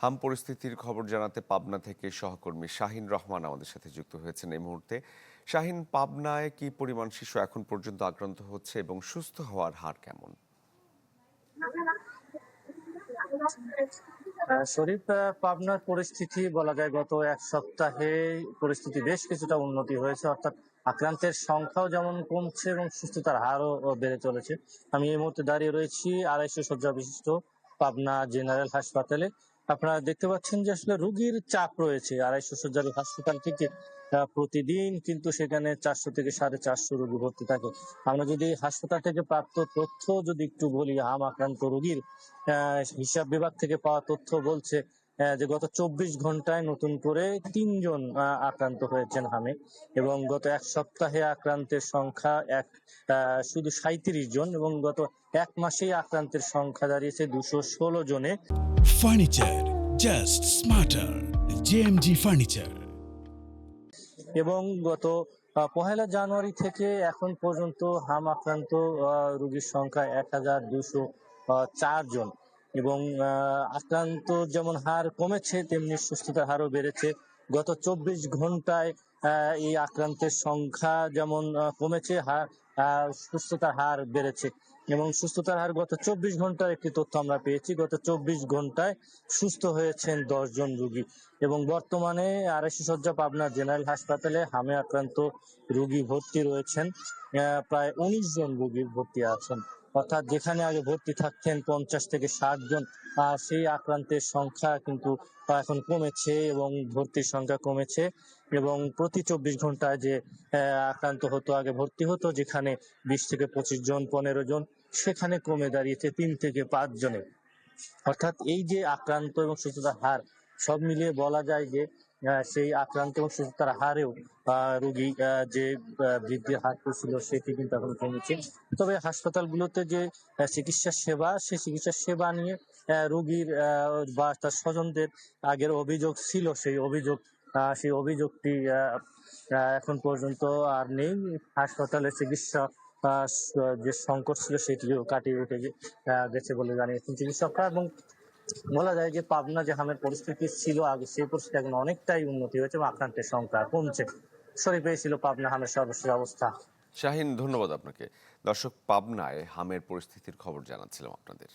হাম পরিস্থিতির খবর জানাতে পাবনা থেকে সহকর্মী শাহিন রহমান আমাদের সাথে যুক্ত হয়েছেন এই মুহূর্তে। শাহিন, পাবনায় কি পরিমাণ শিশু এখন পর্যন্ত আক্রান্ত হচ্ছে এবং সুস্থ হওয়ার হার কেমন? শরীফ, পাবনার পরিস্থিতি বলা যায় গত এক সপ্তাহে পরিস্থিতি বেশ কিছুটা উন্নতি হয়েছে, অর্থাৎ আক্রান্তের সংখ্যাও যেমন কমছে এবং সুস্থতার হারও বেড়ে চলেছে। আমি এই মুহূর্তে দাঁড়িয়ে রয়েছি 250 শয্যা বিশিষ্ট পাবনা জেনারেল হাসপাতালে। আপনারা দেখতে পাচ্ছেন যে আসলে রোগীর চাপ রয়েছে 250 শয্যার এই হাসপাতাল থেকে। প্রতিদিন কিন্তু সেখানে 400 থেকে 450 রোগী ভর্তি থাকে। আমরা যদি হাসপাতাল থেকে প্রাপ্ত তথ্য যদি একটু বলি, হাম আক্রান্ত রোগীর হিসাব বিভাগ থেকে পাওয়া তথ্য বলছে যে গত 24 ঘন্টায় নতুন করে 3 জন আক্রান্ত হয়েছেন হামে, এবং গত এক সপ্তাহে আক্রান্তের সংখ্যা শুধু 37 জন, এবং গত এক মাসেই আক্রান্তের সংখ্যা দাঁড়িয়েছে 216 জনে। Furniture just smarter, JMG furniture. এবং গত 1 জানুয়ারি থেকে এখন পর্যন্ত হাম আক্রান্ত রোগীর সংখ্যা 1204 জন, এবং আক্রান্ত যেমন হার কমেছে তেমনি সুস্থতার হারও বেড়েছে। গত 24 ঘন্টায় এই আক্রান্তের সংখ্যা যেমন কমেছে, সুস্থতার হার বেড়েছে। এবং সুস্থতার হার গত 24 ঘন্টার একটি তথ্য আমরা পেয়েছি, গত 24 ঘন্টায় সুস্থ হয়েছেন 10 জন রোগী। এবং বর্তমানে 250 শয্যা পাবনা জেনারেল হাসপাতালে হামে আক্রান্ত রোগী ভর্তি রয়েছেন, প্রায় 19 জন রোগী ভর্তি আছেন। অর্থাৎ যেখানে আগে ভর্তি থাকতেন 50 থেকে 60 জন, সেই আক্রান্তের সংখ্যা কিন্তু এখন কমেছে এবং ভর্তির সংখ্যা কমেছে। এবং প্রতি 24 ঘন্টায় যে আক্রান্ত হতো, আগে ভর্তি হতো যেখানে 20 থেকে 25 জন, 15 জন, সেখানে কমে দাঁড়িয়েছে 3 থেকে 5 জনে। অর্থাৎ এই যে আক্রান্ত এবং সুস্থতার হার, সব মিলিয়ে বলা যায় যে সেই আক্রান্ত এবং সুস্থতার হারেও রোগী যে বৃদ্ধির হার ছিল সেটি কিন্তু এখন কমেছে। তবে হাসপাতালগুলোতে যে চিকিৎসা সেবা, সেই চিকিৎসা সেবা নিয়ে রোগীর বা তার স্বজনদের আগের অভিযোগ ছিল, সেই অভিযোগটি এখন পর্যন্ত আর নেই। হাসপাতালে চিকিৎসা যে সংকট ছিল সেটিও কাটিয়ে উঠে গেছে বলে জানিয়েছেন চিকিৎসকরা। এবং বলা যায় যে পাবনা যে হামের পরিস্থিতি ছিল আগে, সেই পরিস্থিতি এখন অনেকটাই উন্নতি হয়েছে এবং আক্রান্তের সংখ্যা কমছে। শরীফ, এই ছিল পাবনা হামের সর্বশেষ অবস্থা। শাহিন, ধন্যবাদ আপনাকে। দর্শক, পাবনায় হামের পরিস্থিতির খবর জানাচ্ছিলাম আপনাদের।